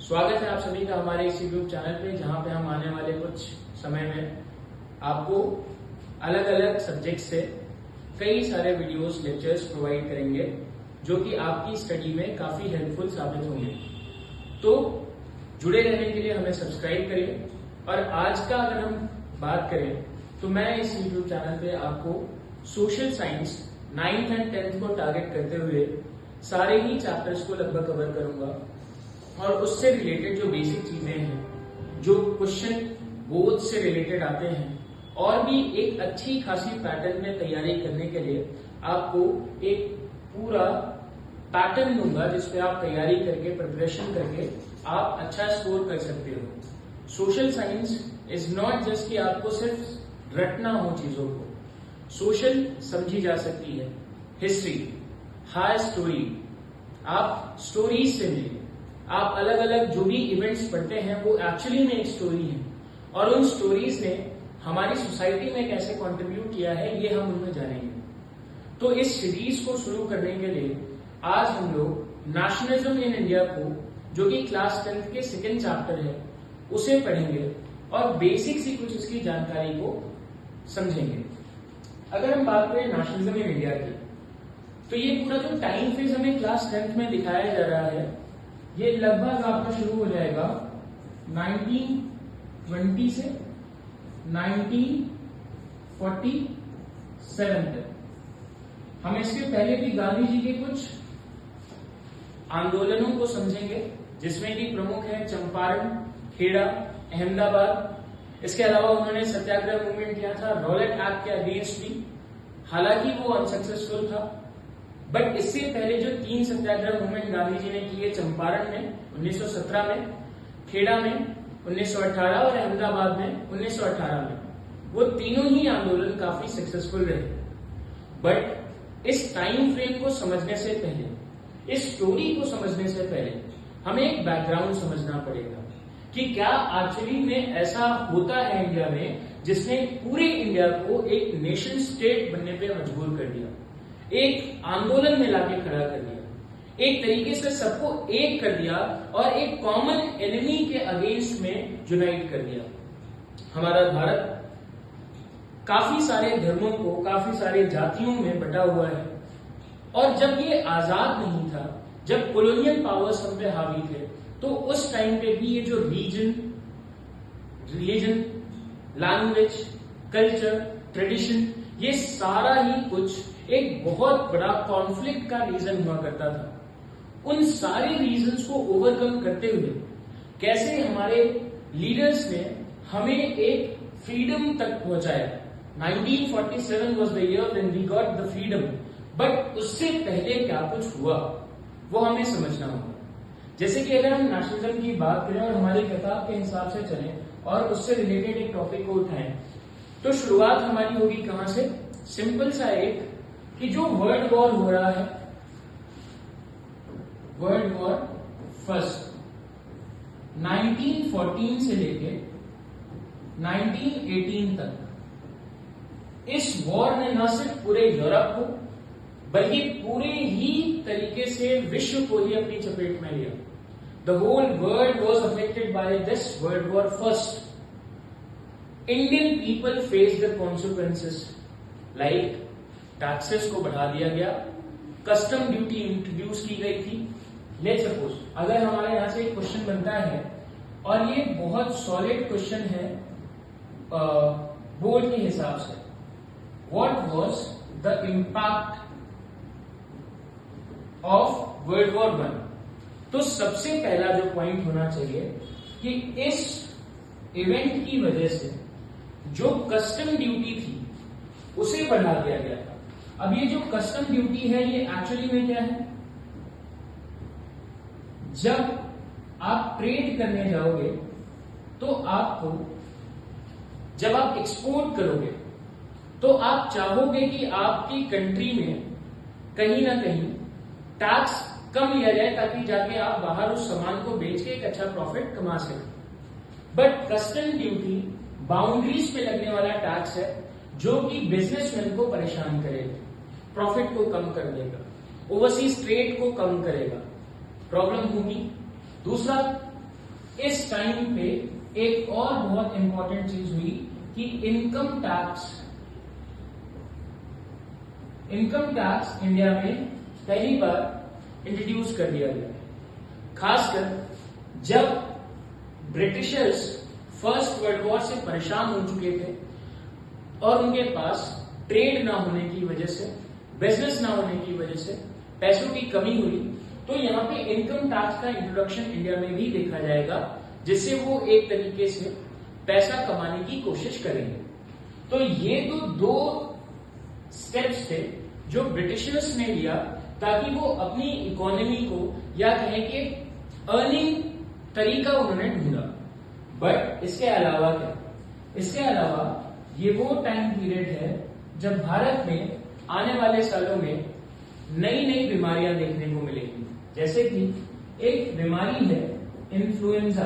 स्वागत है आप सभी का हमारे इस यूट्यूब चैनल पे, जहां पे हम आने वाले कुछ समय में आपको अलग अलग सब्जेक्ट से कई सारे वीडियोस, लेक्चर्स प्रोवाइड करेंगे जो कि आपकी स्टडी में काफी हेल्पफुल साबित होंगे। तो जुड़े रहने के लिए हमें सब्सक्राइब करिए। और आज का अगर हम बात करें तो मैं इस यूट्यूब चैनल पे आपको social science 9th and 10th को टारगेट करते हुए सारे ही चैप्टर्स को लगभग कवर करूंगा और उससे रिलेटेड जो बेसिक चीजें हैं, जो क्वेश्चन बोर्ड से रिलेटेड आते हैं, और भी एक अच्छी खासी पैटर्न में तैयारी करने के लिए आपको एक पूरा पैटर्न दूंगा जिसपे आप तैयारी करके, प्रिपरेशन करके आप अच्छा स्कोर कर सकते हो। Social science is not just कि आपको सिर्फ रटना हो चीजों को, सोशल समझी जा सकती है। हिस्ट्री, हाई स्टोरी, आप स्टोरीज से मिलिए। आप अलग अलग जो भी इवेंट्स पढ़ते हैं वो एक्चुअली में एक स्टोरी है, और उन स्टोरीज ने हमारी सोसाइटी में कैसे कंट्रीब्यूट किया है ये हम उनमें जानेंगे। तो इस सीरीज को शुरू करने के लिए आज हम लोग नेशनलिज्म इन इंडिया को, जो कि क्लास 10th के सेकेंड चैप्टर है, उसे पढ़ेंगे और बेसिक सी कुछ इसकी जानकारी को समझेंगे। अगर हम बात करें नेशनलिज्म इन इंडिया की, तो ये पूरा जो टाइम फेज हमें क्लास 10th में दिखाया जा रहा है, ये लगभग आपका शुरू हो जाएगा 1920 से 1947 तक। हम इसके पहले भी गांधी जी के कुछ आंदोलनों को समझेंगे, जिसमें कि प्रमुख है चंपारण, खेड़ा, अहमदाबाद। इसके अलावा उन्होंने सत्याग्रह मूवमेंट किया था रॉलेट एक्ट के अगेंस्ट भी, हालांकि वो अनसक्सेसफुल था। बट इससे पहले जो 3 सत्याग्रह मूवमेंट गांधी जी ने किए, चंपारण में 1917 में, खेड़ा में 1918 और अहमदाबाद में 1918 में, वो तीनों ही आंदोलन काफी सक्सेसफुल रहे। बट इस टाइम फ्रेम को समझने से पहले, इस स्टोरी को समझने से पहले हमें एक बैकग्राउंड समझना पड़ेगा कि क्या एक्चुअली में ऐसा होता है इंडिया में, जिसने पूरे इंडिया को एक नेशन स्टेट बनने पे मजबूर कर दिया, एक आंदोलन में लाके खड़ा कर दिया, एक तरीके से सबको एक कर दिया और एक कॉमन एनिमी के अगेंस्ट में यूनाइट कर दिया। हमारा भारत काफी सारे धर्मों को, काफी सारे जातियों में बटा हुआ है, और जब ये आजाद नहीं था, जब कॉलोनियल पावर्स हम पे हावी थे, तो उस टाइम पे भी ये जो region, religion, language, culture, tradition, ये सारा ही कुछ एक बहुत बड़ा कॉन्फ्लिक्ट का रीजन हुआ करता था। उन सारे रीजंस को ओवरकम करते हुए कैसे हमारे लीडर्स ने हमें एक फ्रीडम तक पहुंचाया। 1947 was the year when we got the freedom, but उससे पहले क्या कुछ हुआ वो हमें समझना होगा। जैसे कि अगर हम नेशनलिज्म की बात करें और हमारी किताब के हिसाब से चलें और उससे रिलेटेड एक टॉपिक को उठाएं, तो शुरुआत हमारी होगी कहां से? सिंपल सा एक, कि जो वर्ल्ड वॉर हो रहा है, वर्ल्ड वॉर फर्स्ट 1914 से लेके 1918 तक, इस वॉर ने न सिर्फ पूरे यूरोप को बल्कि पूरे ही तरीके से विश्व को ही अपनी चपेट में लिया। The whole world was affected by this world war first. Indian people face the consequences, like taxes को बढ़ा दिया गया, कस्टम ड्यूटी इंट्रोड्यूस की गई थी। लेट्स सपोज अगर हमारे यहां से एक क्वेश्चन बनता है, और ये बहुत सॉलिड क्वेश्चन है बोर्ड के हिसाब से, what was the impact of world war 1, तो सबसे पहला जो पॉइंट होना चाहिए कि इस इवेंट की वजह से जो कस्टम ड्यूटी थी उसे बढ़ा दिया गया था। अब ये जो कस्टम ड्यूटी है, ये एक्चुअली में क्या है? जब आप ट्रेड करने जाओगे तो आपको, जब आप एक्सपोर्ट करोगे तो आप चाहोगे कि आपकी कंट्री में कहीं ना कहीं टैक्स कम लिया जाए, ताकि जाके आप बाहर उस सामान को बेच के एक अच्छा प्रॉफिट कमा सकें। बट कस्टम ड्यूटी बाउंड्रीज पे लगने वाला टैक्स है, जो कि बिजनेसमैन को परेशान करेगा, प्रॉफिट को कम कर देगा, ओवरसीज ट्रेड को कम करेगा, प्रॉब्लम होगी। दूसरा, इस टाइम पे एक और बहुत इंपॉर्टेंट चीज हुई कि इनकम टैक्स इंडिया में पहली बार इंट्रोड्यूस कर दिया गया, खासकर जब ब्रिटिशर्स फर्स्ट वर्ल्ड वॉर से परेशान हो चुके थे और उनके पास ट्रेड ना होने की वजह से, बिजनेस ना होने की वजह से पैसों की कमी हुई, तो यहाँ पे इनकम टैक्स का इंट्रोडक्शन इंडिया में भी देखा जाएगा, जिससे वो एक तरीके से पैसा कमाने की कोशिश करेंगे। तो ये तो दो स्टेप्स थे जो ब्रिटिशर्स ने लिया ताकि वो अपनी इकोनॉमी को, या कहें कि अर्निंग तरीका उन्होंने ढूंढा। बट इसके अलावा क्या, इसके अलावा ये वो टाइम पीरियड है जब भारत में आने वाले सालों में नई नई बीमारियां देखने को मिलेंगी, जैसे कि एक बीमारी है इन्फ्लुएंजा।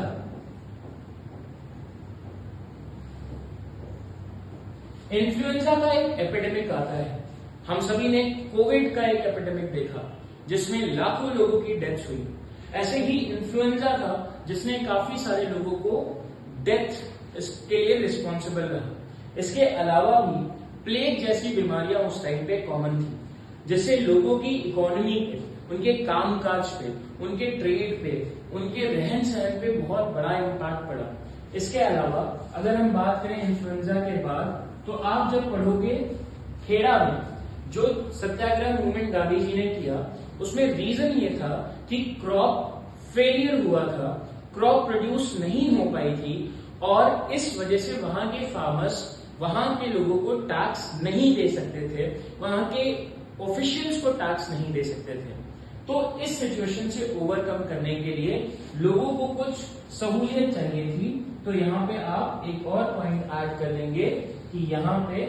इन्फ्लुएंजा का एक एपिडेमिक आता है, हम सभी ने कोविड का एक एपिडेमिक देखा जिसमें लाखों लोगों की डेथ हुई। ऐसे ही इन्फ्लुएंजा था जिसने काफी सारे लोगों को डेथ इसके लिए रिस्पॉन्सिबल रहा। इसके अलावा भी प्लेग जैसी बीमारियां उस टाइम पे कॉमन थी, जिससे लोगों की इकोनॉमी पे, उनके कामकाज पे, उनके ट्रेड पे, उनके रहन सहन पे बहुत बड़ा इम्पैक्ट पड़ा। इसके अलावा अगर हम बात करें इन्फ्लुएंजा के बाद, तो आप जब पढ़ोगे खेड़ा में जो सत्याग्रह मूवमेंट गांधी जी ने किया, उसमें रीजन ये था कि क्रॉप फेलियर हुआ था, क्रॉप प्रोड्यूस नहीं हो पाई थी और इस वजह से वहां के फार्मर्स वहां के लोगों को टैक्स नहीं दे सकते थे, वहां के ऑफिशियल्स को टैक्स नहीं दे सकते थे। तो इस सिचुएशन से ओवरकम करने के लिए लोगों को कुछ सहूलियत चाहिए थी। तो यहाँ पे आप एक और पॉइंट ऐड कर लेंगे कि यहाँ पे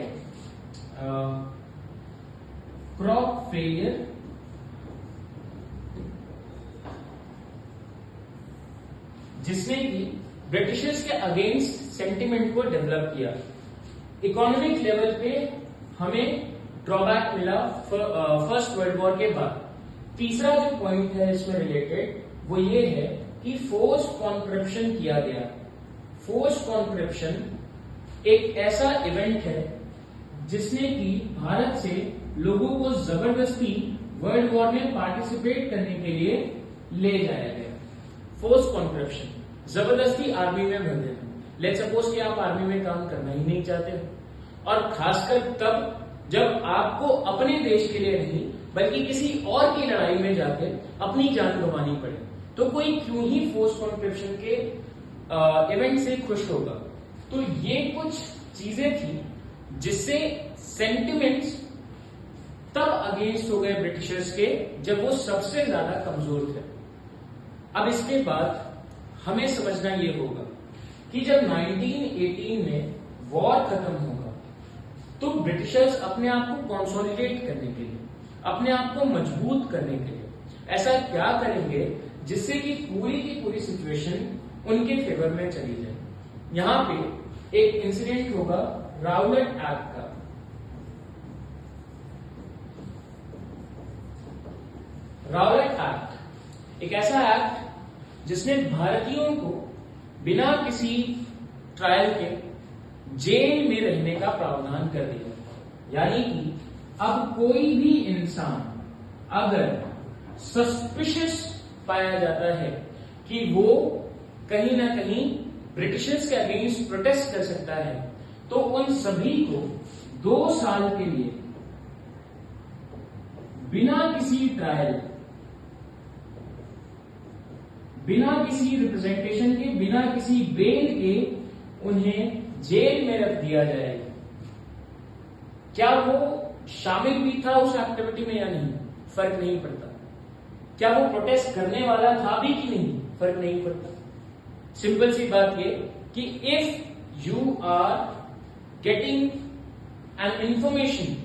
क्रॉप फेलियर जिसने कि ब्रिटिशर्स के अगेंस्ट सेंटिमेंट को डेवलप किया। इकोनॉमिक लेवल पे हमें ड्रॉबैक मिला फर्स्ट वर्ल्ड वॉर के बाद। तीसरा जो पॉइंट है इसमें रिलेटेड वो ये है कि फोर्स्ड कॉन्ट्रिब्यूशन किया गया। फोर्स्ड कॉन्ट्रिब्यूशन एक ऐसा इवेंट है जिसने कि भारत से लोगों को जबरदस्ती वर्ल्ड वॉर में पार्टिसिपेट करने के लिए ले जाया गया। फोर्स्ड कॉन्ट्रिब्यूशन, जबरदस्ती आर्मी में भर देना। लेट्स सपोज कि आप आर्मी में काम करना ही नहीं चाहते हो, और खासकर तब जब आपको अपने देश के लिए नहीं बल्कि किसी और की लड़ाई में जाके अपनी जान गंवानी पड़े, तो कोई क्यों ही फोर्स कॉन्ट्रिब्यूशन के इवेंट से खुश होगा। तो ये कुछ चीजें थी जिससे सेंटिमेंट्स तब अगेंस्ट हो गए ब्रिटिशर्स के जब वो सबसे ज्यादा कमजोर थे। अब इसके बाद हमें समझना ये होगा कि जब 1918 में वॉर खत्म होगा तो ब्रिटिशर्स अपने आप को कंसोलिडेट करने के लिए, अपने आप को मजबूत करने के लिए ऐसा क्या करेंगे जिससे कि पूरी की पूरी सिचुएशन उनके फेवर में चली जाए। यहां पे एक इंसिडेंट होगा राउलेट एक्ट का। राउलेट एक्ट एक ऐसा एक्ट जिसने भारतीयों को बिना किसी ट्रायल के जेल में रहने का प्रावधान कर दिया। यानी कि अब कोई भी इंसान अगर सस्पिशियस पाया जाता है कि वो कहीं ना कहीं ब्रिटिशर्स के अगेंस्ट प्रोटेस्ट कर सकता है, तो उन सभी को 2 साल के लिए बिना किसी ट्रायल, बिना किसी रिप्रेजेंटेशन के, बिना किसी बेल के उन्हें जेल में रख दिया जाएगा। क्या वो शामिल भी था उस एक्टिविटी में या नहीं, फर्क नहीं पड़ता। क्या वो प्रोटेस्ट करने वाला था भी कि नहीं, फर्क नहीं पड़ता। सिंपल सी बात ये कि if you are getting an information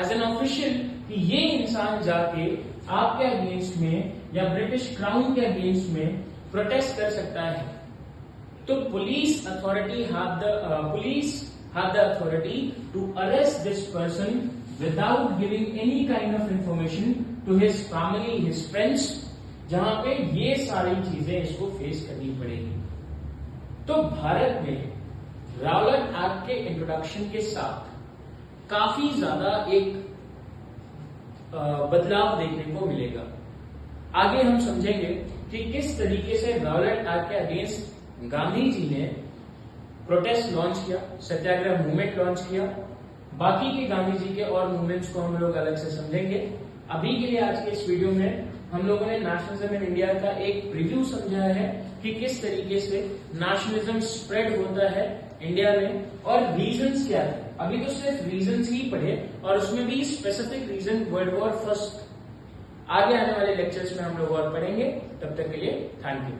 as an official कि ये इंसान जाके आपके अगेंस्ट में या ब्रिटिश क्राउन के अगेंस्ट में प्रोटेस्ट कर सकता है, तो police authority had the authority to arrest this person without giving any kind of information to his family, his friends, जहां पे ये सारी चीजें इसको फेस करनी पड़ेगी। तो भारत में राउलेट एक्ट के इंट्रोडक्शन के साथ काफी ज्यादा एक बदलाव देखने को मिलेगा। आगे हम समझेंगे कि किस तरीके से राउलेट एक्ट के अगेंस्ट गांधी जी ने प्रोटेस्ट लॉन्च किया, सत्याग्रह मूवमेंट लॉन्च किया। बाकी के गांधी जी के और मूवमेंट्स को हम लोग अलग से समझेंगे। अभी के लिए आज के इस वीडियो में हम लोगों ने नेशनलिज्म इन इंडिया का एक प्रीव्यू समझा है कि किस तरीके से नेशनलिज्म स्प्रेड होता है इंडिया में और रीजंस क्या है। अभी तो सिर्फ रीजंस ही पढ़े और उसमें भी specific reason world war first. आगे आने वाले लेक्चर्स में हम लोग और पढ़ेंगे। तब तक के लिए थैंक यू।